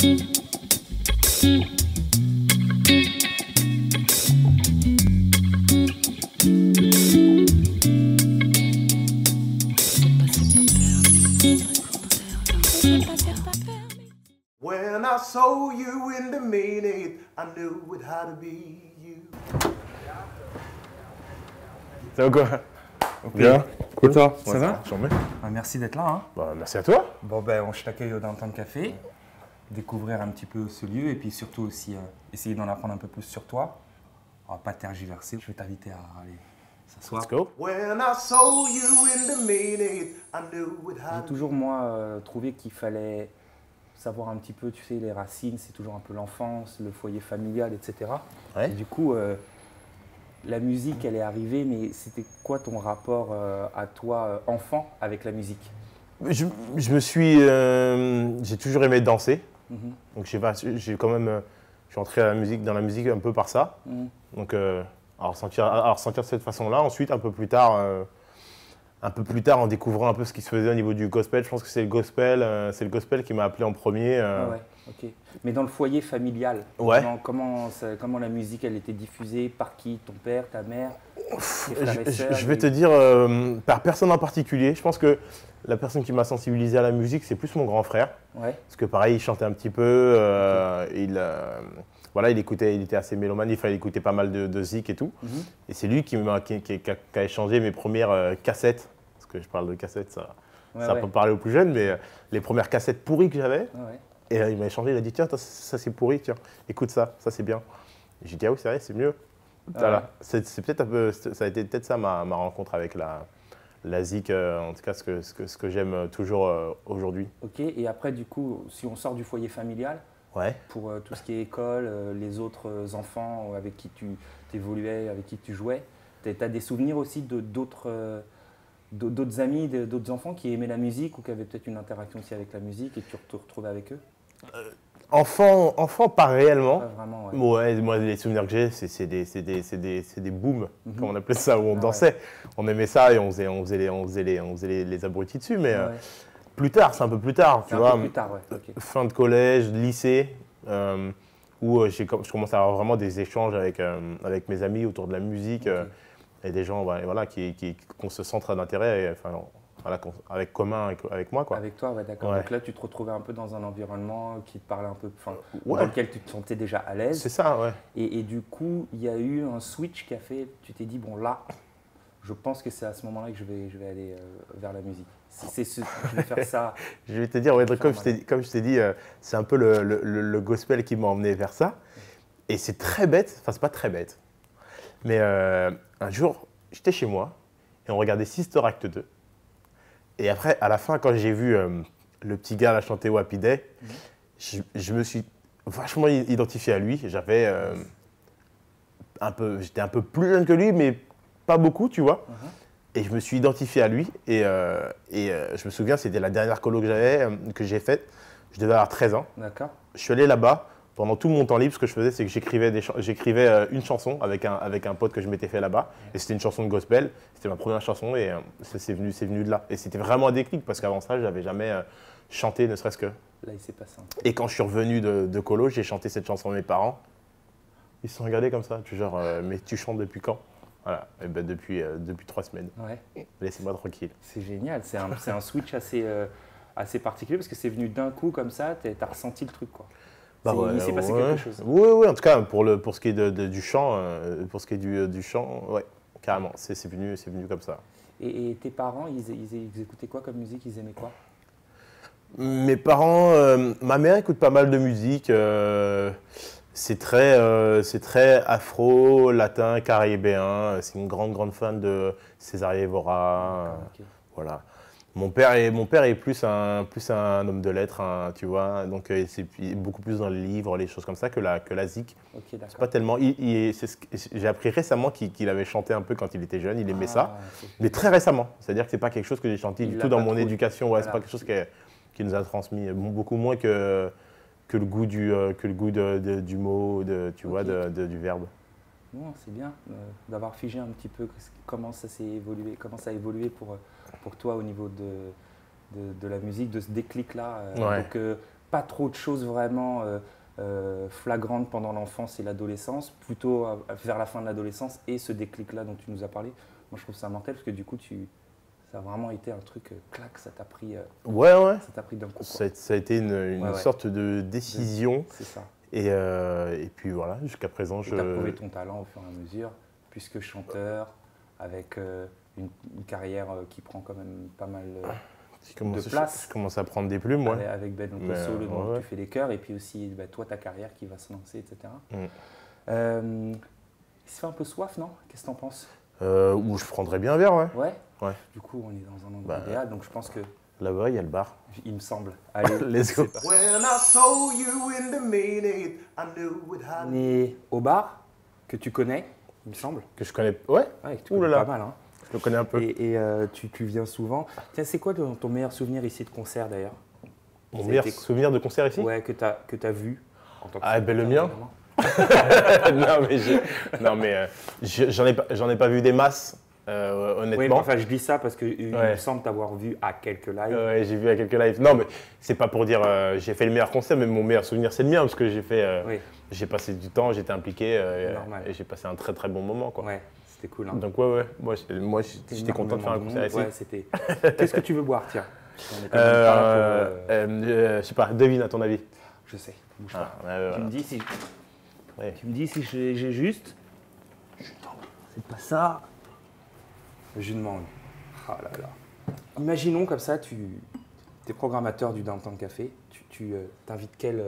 When I saw you in the minute, I knew it had to be you. Ça va quoi? Bien, cool ça. Ça va? Merci d'être là. Hein. Bah, merci à toi. Bon ben, je t'accueille au Downtown Café, découvrir un petit peu ce lieu et puis surtout aussi essayer d'en apprendre un peu plus sur toi. On va pas tergiverser, je vais t'inviter à aller s'asseoir. Let's go. When I saw you in the minute, I knew it J'ai had to toujours moi trouvé qu'il fallait savoir un petit peu, tu sais, les racines, c'est toujours un peu l'enfance, le foyer familial, etc. Ouais. Et du coup, la musique, elle est arrivée, mais c'était quoi ton rapport à toi, enfant, avec la musique? Je me suis, j'ai toujours aimé danser. Donc j'ai quand même, je suis entré dans la musique un peu par ça. Donc à ressentir de cette façon-là. Ensuite, un peu plus tard, en découvrant un peu ce qui se faisait au niveau du gospel, je pense que c'est le gospel qui m'a appelé en premier. Ouais, ok. Mais dans le foyer familial, Ouais. comment la musique elle était diffusée, par qui? Ton père, ta mère, tes frères et sœurs? Je vais te dire, par personne en particulier. Je pense que la personne qui m'a sensibilisé à la musique, c'est plus mon grand frère. Ouais. Parce que pareil, il chantait un petit peu, voilà, il était assez mélomane, il écoutait pas mal de zik et tout. Et c'est lui qui a échangé mes premières cassettes, parce que je parle de cassettes, ça peut parler aux plus jeunes, mais les premières cassettes pourries que j'avais. Ouais. Et il m'a échangé, il a dit tiens, ça c'est pourri, tiens, écoute ça c'est bien. J'ai dit ah oui, c'est vrai, c'est mieux. Voilà. C'est peut-être un peu, ça a été peut-être ça ma rencontre avec la zik, en tout cas ce que j'aime toujours aujourd'hui. Ok, et après du coup, si on sort du foyer familial, Ouais. pour tout ce qui est école, les autres enfants avec qui tu évoluais, avec qui tu jouais, tu as des souvenirs aussi d'autres amis, d'autres enfants qui aimaient la musique ou qui avaient peut-être une interaction aussi avec la musique et que tu te retrouvais avec eux? Enfant, pas réellement. Pas vraiment, ouais. Ouais, moi les souvenirs que j'ai, c'est des booms, comme on appelait ça, où on dansait. On aimait ça et on faisait les abrutis dessus, mais plus tard, c'est un peu plus tard, tu vois. Un peu plus tard, ouais. Ok. Fin de collège, lycée, où je commence à avoir vraiment des échanges avec mes amis autour de la musique et des gens voilà, qui ont ce centre d'intérêt, enfin, voilà, avec moi. Quoi. Avec toi, ouais, d'accord. Ouais. Donc là, tu te retrouvais un peu dans un environnement qui te parlait un peu, enfin, Ouais. dans lequel tu te sentais déjà à l'aise. C'est ça, ouais. Et du coup, il y a eu un switch qui a fait, tu t'es dit, bon là, je pense que c'est à ce moment-là que je vais aller vers la musique. Si je vais faire ça. Je vais te dire, ouais, comme je t'ai dit, c'est un peu le gospel qui m'a emmené vers ça. Et c'est très bête, enfin c'est pas très bête, mais un jour, j'étais chez moi et on regardait Sister Act 2. Et après, à la fin, quand j'ai vu le petit gars là, chanter Happy Day, je me suis vachement identifié à lui. J'étais un peu plus jeune que lui, mais pas beaucoup, tu vois. Et je me suis identifié à lui. Et je me souviens, c'était la dernière colo que j'ai faite. Je devais avoir 13 ans. D'accord. Je suis allé là-bas. Pendant tout mon temps libre, ce que je faisais, c'est que j'écrivais une chanson avec un pote que je m'étais fait là-bas. Et c'était une chanson de gospel. C'était ma première chanson et c'est venu de là. Et c'était vraiment un déclic parce qu'avant ça, je n'avais jamais chanté, ne serait-ce que. Là, il s'est passé un truc. Et quand je suis revenu de colo, j'ai chanté cette chanson à mes parents. Ils se sont regardés comme ça, genre, mais tu chantes depuis quand? Voilà, et ben depuis 3 semaines. Ouais. Laissez-moi tranquille. C'est génial. C'est un switch assez particulier parce que c'est venu d'un coup comme ça, tu as ressenti le truc, quoi. Il s'est passé quelque chose. Oui, en tout cas, pour ce qui est du chant, du chant, ouais, carrément, c'est venu comme ça. Et tes parents, ils écoutaient quoi comme musique? Ils aimaient quoi? Mes parents, ma mère écoute pas mal de musique. C'est très afro, latin, caribéen. C'est une grande fan de César Évora. Okay. Voilà. Mon père est plus un homme de lettres, hein, tu vois. Donc c'est beaucoup plus dans les livres, les choses comme ça que la zik. Okay, c'est pas tellement. J'ai appris récemment qu'il avait chanté un peu quand il était jeune. Il aimait ça, mais très récemment. C'est-à-dire que c'est pas quelque chose que j'ai chanté du tout dans mon éducation. Ouais, voilà. C'est pas quelque chose qui nous a transmis beaucoup moins que le goût du mot, tu vois, du verbe. Non, c'est bien d'avoir figé un petit peu comment ça a évolué pour toi au niveau de la musique, de ce déclic-là. Ouais. Donc pas trop de choses vraiment flagrantes pendant l'enfance et l'adolescence, plutôt vers la fin de l'adolescence et ce déclic-là dont tu nous as parlé. Moi, je trouve ça mortel parce que du coup, ça a vraiment été un truc, clac, ça t'a pris, Ouais, ouais. ça t'a pris d'un coup. Ça a été une Ouais. sorte de décision. C'est ça. Et puis voilà, jusqu'à présent, Tu as prouvé ton talent au fur et à mesure, puisque chanteur, avec une carrière qui prend quand même pas mal de place. Je commence à prendre des plumes, moi. Avec Ben Mais, Solo, dont ouais. tu fais les chœurs, et puis aussi bah, toi, ta carrière qui va se lancer, etc. Mm. Il se fait un peu soif, non? Qu'est-ce que t'en penses? Où je prendrais bien un verre, ouais. Ouais. Ouais. Du coup, on est dans un endroit idéal, donc je pense que, Là-bas, il y a le bar. il me semble. Allez, Let's go. c'est parti. When I saw you in the mean it, I knew it had On est au bar, que tu connais, il me semble. Que je connais. Ouais, Ouais, que tu Ouh là connais là. pas mal, hein. je le connais un peu. Et tu viens souvent. Tiens, c'est quoi ton meilleur souvenir ici de concert d'ailleurs? Mon Ça a meilleur été- souvenir de concert ici? Ouais, que tu as vu en tant que Ah, ben, le spectateur, mien. évidemment. non, mais j'en ai pas vu des masses, Oui, mais honnêtement. enfin, je dis ça parce qu'il Ouais. me semble t'avoir vu à quelques lives. Ouais, j'ai vu à quelques lives. Non, mais c'est pas pour dire j'ai fait le meilleur concert, mais mon meilleur souvenir, c'est le mien, parce que Oui, j'ai passé du temps, j'étais impliqué Normal. et j'ai passé un très très bon moment, quoi. ouais, c'était cool. Hein. Donc ouais, moi j'étais content de faire un concert ici. Ouais, c'était. Qu'est-ce que tu veux boire, tiens? On est quand même pas là pour, Je sais pas, devine à ton avis. Je sais, bouge Ah, pas. ouais, Tu voilà. me dis si, Ouais. tu me dis si j'ai juste. C'est pas ça. Le jus de mangue. Ah là là. Imaginons comme ça, tu es programmateur du Downtown Café. Tu t'invites quel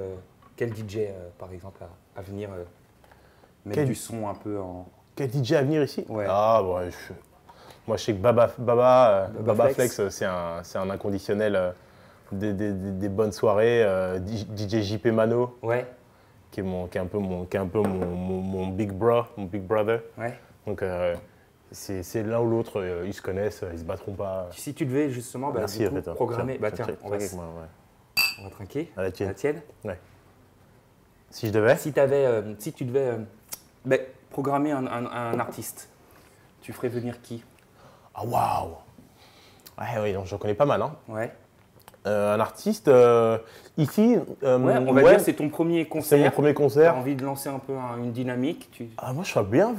DJ, par exemple, à venir mettre Quel- du son un peu en. Quel DJ à venir ici? Ouais. Ah, ouais, moi je sais que Baba Flex. Flex, c'est un inconditionnel des bonnes soirées. DJ JP Mano, Ouais, qui est un peu mon big bro, mon big brother. ouais. Donc c'est l'un ou l'autre, ils se connaissent, ils se battront pas. Si tu devais justement bah, Merci, du en coup, fait. programmer. Bah tiens, on va, avec moi, ouais. on va trinquer. À la tienne. tienne. Si je devais. Si, si tu devais bah, programmer un artiste, tu ferais venir qui? Ah waouh. Ouais, oui, donc j'en connais pas mal. Hein. Ouais. Un artiste ici. Ouais, on va dire c'est ton premier c'est concert. mon premier Tu as concert. envie de lancer un peu une dynamique. Ah, moi, je ferais bien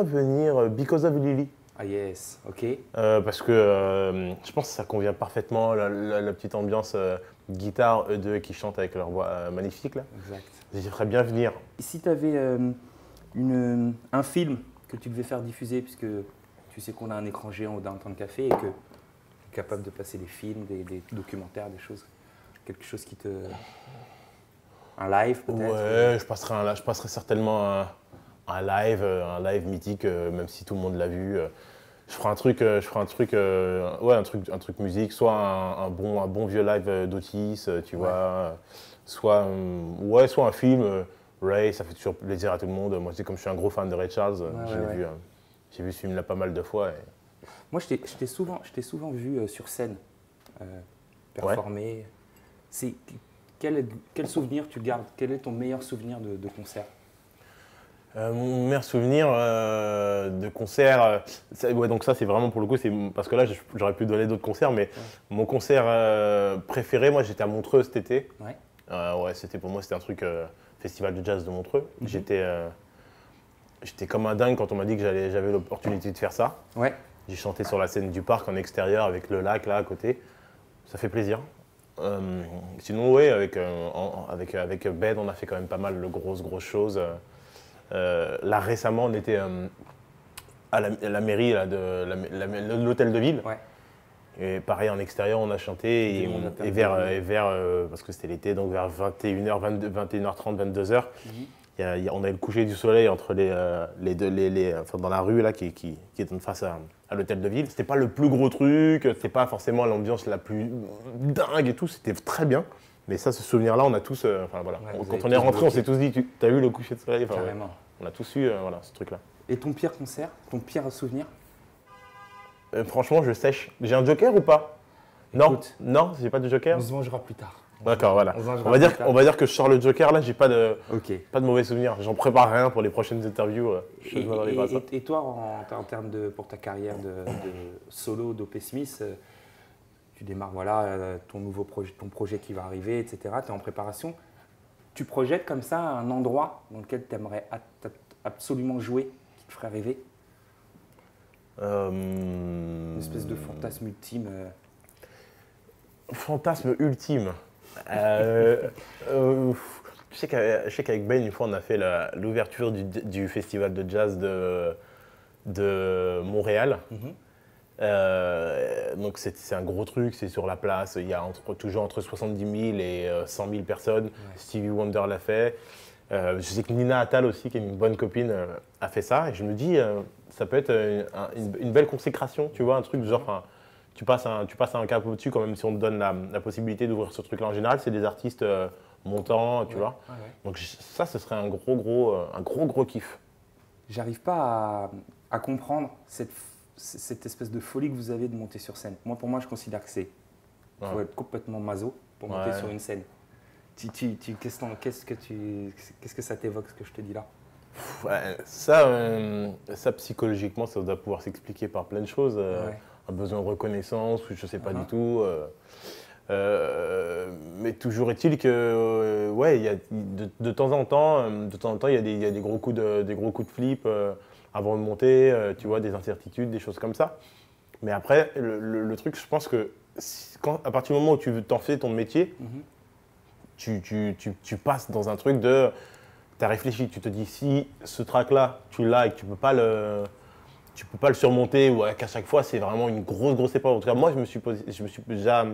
venir Because of Lily. Ah yes, ok. Parce que je pense que ça convient parfaitement, la petite ambiance guitare, eux deux qui chantent avec leur voix magnifique. Là. Exact. Je ferais bien venir. Si tu avais un film que tu devais faire diffuser, puisque tu sais qu'on a un écran géant au Downtown Café et que tu es capable de passer des films, des documentaires, des choses, quelque chose qui te... Un live peut-être? Ouais, je passerai certainement un live mythique, même si tout le monde l'a vu. Je ferai un truc musique, soit un bon vieux live d'Otis, tu vois, soit un film. Ray, ça fait toujours plaisir à tout le monde. Moi, comme je suis un gros fan de Ray Charles, j'ai vu ce film-là pas mal de fois. Moi, je t'ai souvent vu sur scène performer. Quel souvenir tu gardes? Quel est ton meilleur souvenir de concert? Mon meilleur souvenir de concert, donc ça c'est vraiment pour le coup, c'est parce que là j'aurais pu donner d'autres concerts, mais mon concert préféré, moi j'étais à Montreux cet été. Ouais. Pour moi c'était un truc festival de jazz de Montreux. J'étais comme un dingue quand on m'a dit que j'avais l'opportunité de faire ça. Ouais. J'ai chanté sur la scène du parc en extérieur avec le lac là à côté. Ça fait plaisir. Sinon oui, avec Ben on a fait quand même pas mal de grosses choses. Là récemment on était à la mairie là, de l'hôtel de ville. Ouais. Et pareil en extérieur on a chanté parce que c'était l'été, donc vers 21h30, 22h. On a eu le coucher du soleil entre dans la rue là, qui est en face à l'hôtel de ville. C'était pas le plus gros truc, c'était pas forcément l'ambiance la plus dingue et tout, c'était très bien. Mais ça, ce souvenir-là, on a tous. Quand on est rentré, on s'est tous dit, t'as vu le coucher de soleil? Carrément. On a tous eu ce truc-là. Et ton pire concert, ton pire souvenir? Franchement, je sèche. J'ai un joker ou pas? Écoute, non, j'ai pas de joker. on se vengera plus tard. D'accord, voilà. On se vengera On va plus tard. dire que je sors le joker, là, j'ai pas de mauvais souvenirs. J'en prépare rien pour les prochaines interviews. Je ne donnerai pas ça. Et toi, en termes pour ta carrière de solo d'O.P. Smith, tu démarres voilà, ton projet qui va arriver, etc. Tu es en préparation. Tu projettes comme ça un endroit dans lequel tu aimerais absolument jouer, qui te ferait rêver? Une espèce de fantasme ultime. Fantasme ultime. Je sais qu'avec Ben, une fois, on a fait l'ouverture du festival de jazz de Montréal. Donc c'est un gros truc, c'est sur la place, il y a toujours entre 70 000 et 100 000 personnes. Ouais. Stevie Wonder l'a fait. Je sais que Nina Attal aussi, qui est une bonne copine, a fait ça. Et je me dis, ça peut être une belle consécration, tu vois, un truc genre, tu passes un cap au-dessus quand même si on te donne la possibilité d'ouvrir ce truc-là. En général, c'est des artistes montants, tu vois. Ouais. Donc ça, ce serait un gros kiff. J'arrive pas à comprendre cette espèce de folie que vous avez de monter sur scène. Pour moi, je considère que c'est faut être complètement maso pour monter sur une scène. Qu'est-ce que ça t'évoque, ce que je te dis là? Ça, psychologiquement, ça doit pouvoir s'expliquer par plein de choses. Un besoin de reconnaissance, je ne sais pas du tout. Mais toujours est-il que, y a, de temps en temps, il y a des gros coups de flip avant de monter, tu vois, des incertitudes, des choses comme ça. Mais après, le truc, je pense que à partir du moment où tu t'en fais ton métier, tu passes dans un truc de… Tu as réfléchi, tu te dis si ce track-là, tu l'as et que tu ne peux pas le surmonter ou qu'à chaque fois, c'est vraiment une grosse épreuve. En tout cas, moi, je me suis déjà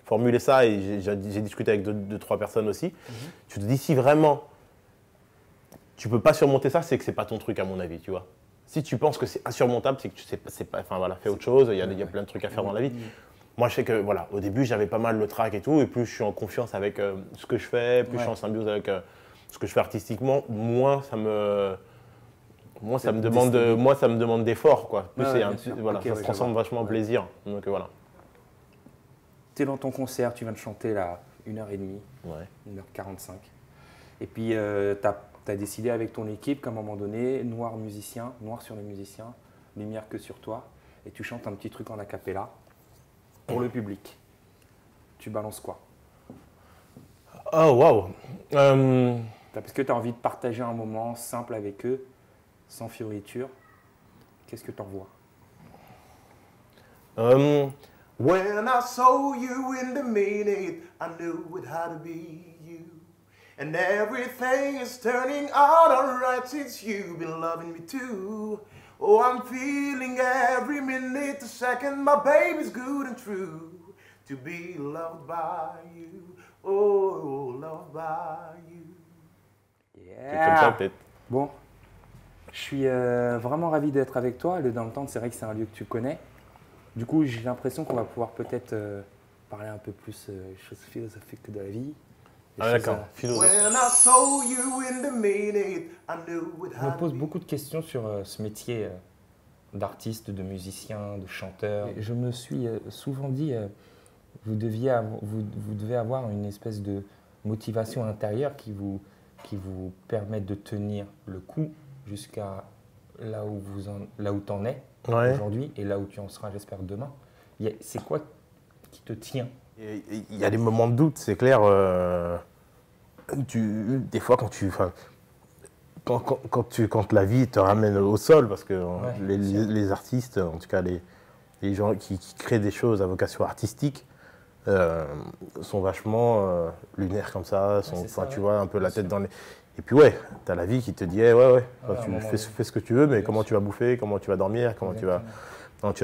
formulé ça et j'ai discuté avec deux, trois personnes aussi. Tu te dis si vraiment tu ne peux pas surmonter ça, c'est que ce n'est pas ton truc à mon avis, tu vois. Si tu penses que c'est insurmontable, c'est que tu sais pas, enfin voilà, fais autre chose, il y a plein de trucs à faire dans la vie. Moi, je sais que voilà, au début, j'avais pas mal le track et tout, et plus je suis en confiance avec ce que je fais, plus je suis en symbiose avec ce que je fais artistiquement, moins ça me demande d'effort, quoi. Plus ça se transforme vachement en plaisir. Donc voilà. Tu es dans ton concert, tu viens de chanter là 1h30, 1h45. Et puis tu as décidé avec ton équipe qu'à un moment donné, noir sur les musiciens, lumière que sur toi, et tu chantes un petit truc en a cappella pour le public. Tu balances quoi? Oh waouh! Parce que tu as envie de partager un moment simple avec eux, sans fioriture. Qu'est-ce que tu envoies? When I saw you in the minute, I knew it had to be you. And everything is turning out alright since you've been loving me too. Oh, I'm feeling every minute, the second, my baby's good and true. To be loved by you, oh, loved by you. Yeah. Comme ça, peut-être. Bon, je suis vraiment ravi d'être avec toi. Le Downtown, c'est vrai que c'est un lieu que tu connais. Du coup, j'ai l'impression qu'on va pouvoir peut-être parler un peu plus choses philosophiques de la vie. D'accord. Je me pose beaucoup de questions sur ce métier d'artiste, de musicien, de chanteur. Et je me suis souvent dit, vous devez avoir une espèce de motivation intérieure qui vous permet de tenir le coup jusqu'à là où tu en es aujourd'hui et là où tu en seras, j'espère, demain. C'est quoi qui te tient? Il y a des moments de doute, c'est clair. Des fois, quand la vie te ramène au sol, parce que les artistes, en tout cas les gens qui créent des choses à vocation artistique, sont vachement lunaires comme ça, tu vois, un peu la tête dans les… Et puis t'as la vie qui te dit tu fais ce que tu veux, mais comment tu vas bouffer, comment tu vas dormir, comment tu vas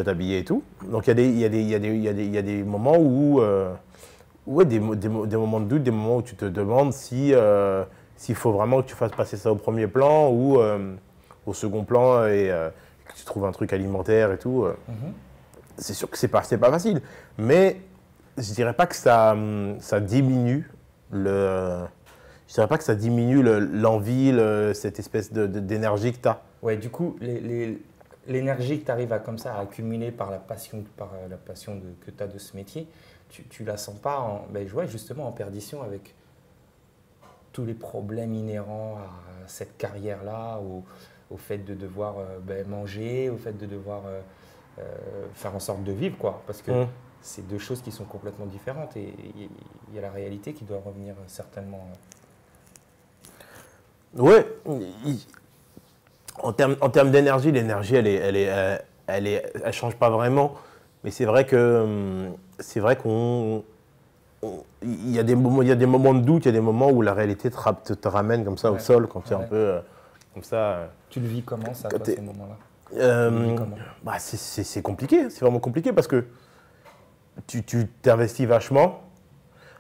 t'habiller et tout. Donc il y a des moments où… des moments de doute, des moments où tu te demandes s'il faut vraiment que tu fasses passer ça au premier plan ou au second plan et que tu trouves un truc alimentaire et tout. C'est sûr que c'est pas facile, mais je dirais pas que ça diminue l'envie, cette espèce d'énergie que tu as. Ouais, du coup, l'énergie que tu arrives à accumuler par la passion que tu as de ce métier, tu la sens pas justement en perdition avec tous les problèmes inhérents à cette carrière-là, au fait de devoir manger, au fait de devoir faire en sorte de vivre, quoi. Parce que c'est deux choses qui sont complètement différentes et il y a la réalité qui doit revenir certainement. Ouais, en termes d'énergie, l'énergie, elle change pas vraiment. Mais c'est vrai qu'on, il y a des moments de doute, il y a des moments où la réalité te ramène comme ça au sol quand tu es un peu comme ça. Tu le vis comment ça, toi, ces moments-là? Bah, c'est compliqué, c'est vraiment compliqué parce que tu t'investis vachement.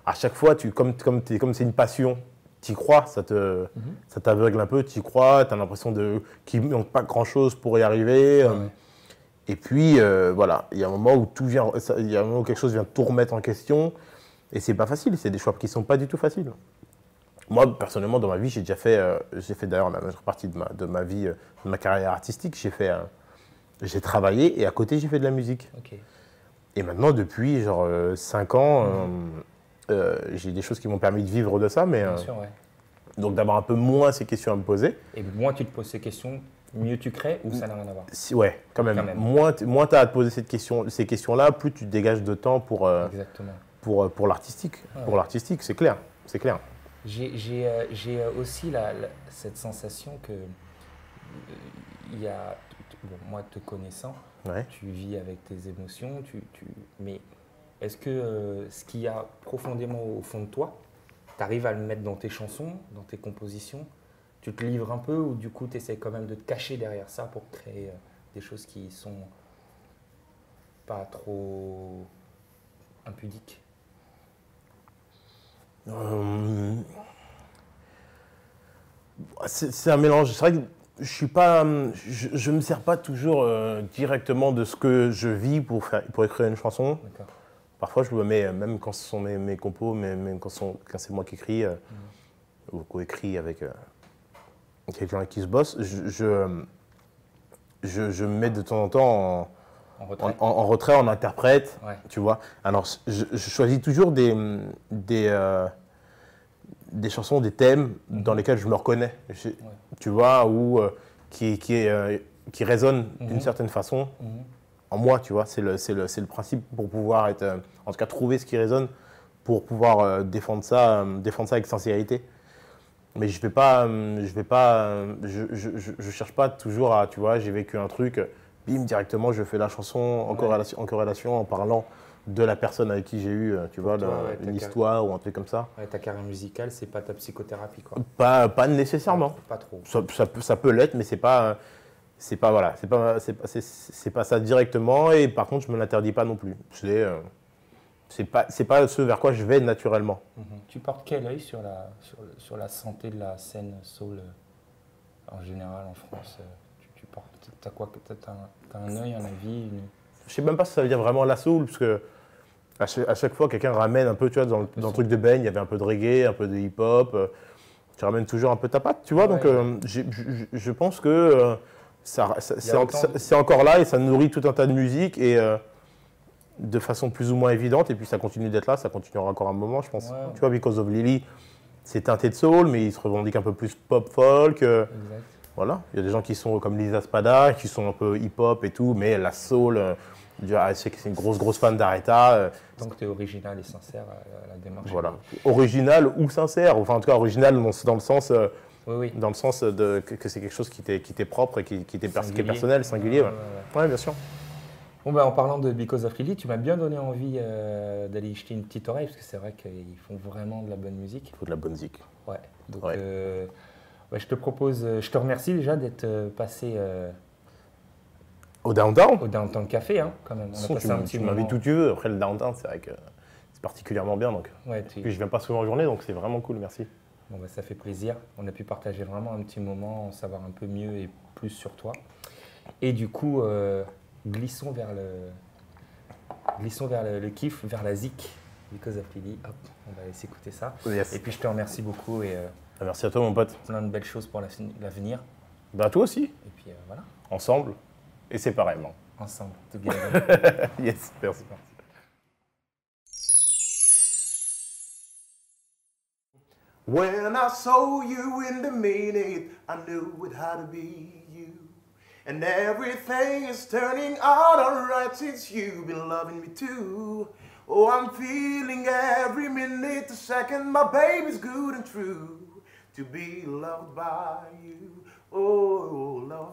À chaque fois, comme c'est une passion, tu y crois, ça t'aveugle un peu, tu y crois, tu as l'impression qu'il ne manque pas grand-chose pour y arriver. Et puis, voilà, il y a un moment où il y a un moment où quelque chose vient tout remettre en question. Et c'est pas facile, c'est des choix qui ne sont pas du tout faciles. Moi, personnellement, dans ma vie, j'ai fait d'ailleurs la majeure partie de ma vie, de ma carrière artistique, j'ai travaillé et à côté, j'ai fait de la musique. Okay. Et maintenant, depuis genre 5 ans, j'ai des choses qui m'ont permis de vivre de ça. Mais, Bien sûr, ouais. Donc d'avoir un peu moins ces questions à me poser. Et moins tu te poses ces questions, mieux tu crées ou ça n'a rien à voir? Ouais, quand même. Moins tu as à te poser ces questions-là, plus tu te dégages de temps pour l'artistique. Ah, pour l'artistique, c'est clair. C'est clair. J'ai aussi cette sensation que moi te connaissant, tu vis avec tes émotions, mais est-ce que ce qu'il y a profondément au fond de toi, tu arrives à le mettre dans tes chansons, dans tes compositions? Tu te livres un peu ou du coup tu essaies quand même de te cacher derrière ça pour créer des choses qui sont pas trop impudiques? C'est un mélange. C'est vrai que je me sers pas toujours directement de ce que je vis pour écrire une chanson. Parfois, je me mets, même quand ce sont mes compos, même quand c'est moi qui écris, ou co-écris avec quelqu'un qui se bosse, je me mets de temps en temps en retrait, en interprète, tu vois. Alors, je choisis toujours des chansons, des thèmes dans lesquels je me reconnais, tu vois, ou qui résonnent d'une certaine façon en moi, tu vois. C'est le principe pour pouvoir en tout cas trouver ce qui résonne, pour pouvoir défendre ça avec sincérité. Mais je cherche pas toujours à, tu vois, j'ai vécu un truc, bim, directement je fais la chanson en corrélation, en parlant de la personne avec qui j'ai eu, tu vois, une histoire ou un truc comme ça. Ouais, ta carrière musicale, c'est pas ta psychothérapie, quoi. Pas nécessairement. Pas trop. Ça peut l'être, mais c'est pas ça directement. Et par contre, je me l'interdis pas non plus. C'est pas ce vers quoi je vais naturellement. Tu portes quel œil sur la santé de la scène soul en général en France? T'as quoi? T'as un œil, un avis? Je sais même pas si ça veut dire vraiment la soul, parce que à chaque fois, quelqu'un ramène un peu, tu vois, dans le truc de Ben, il y avait un peu de reggae, un peu de hip-hop. Tu ramènes toujours un peu ta patte, tu vois. Donc, je pense que c'est encore là et ça nourrit tout un tas de musique et de façon plus ou moins évidente. Et puis, ça continue d'être là, ça continuera encore un moment, je pense. Tu vois, Because of Lily, c'est teinté de soul, mais il se revendique un peu plus pop-folk. Voilà, il y a des gens qui sont comme Lisa Spada, qui sont un peu hip-hop et tout, mais la soul, je sais que c'est une grosse fan d'Aretha. Donc tu es original et sincère à la démarche. Voilà, original ou sincère, enfin en tout cas original dans le sens, dans le sens que c'est quelque chose qui t'est propre et qui est personnel, singulier. Ouais, bien sûr. Bon, en parlant de Because of Lily, tu m'as bien donné envie d'aller y jeter une petite oreille, parce que c'est vrai qu'ils font vraiment de la bonne musique. Il faut de la bonne musique. Ouais, donc je te propose, je te remercie déjà d'être passé au Downtown. Au Downtown Café, hein, quand même. Tu m'invites où tu veux. Après, le Downtown, c'est vrai que c'est particulièrement bien. Donc. Puis je viens pas souvent en journée, donc c'est vraiment cool, merci. Bon, ça fait plaisir. On a pu partager vraiment un petit moment, en savoir un peu mieux et plus sur toi. Et du coup, glissons vers le kiff, vers la zik, Because of Lily. Hop, on va s'écouter ça. Yes. Et puis je te remercie beaucoup. Merci à toi, mon pote. Plein de belles choses pour l'avenir. Toi aussi. Et puis voilà. Ensemble et séparément. Ensemble, together. Yes, merci. When I saw you in the minute, I knew it had to be you. And everything is turning out alright since you've been loving me too. Oh, I'm feeling every minute, a second, my baby's good and true to be loved by you. Oh, Lord.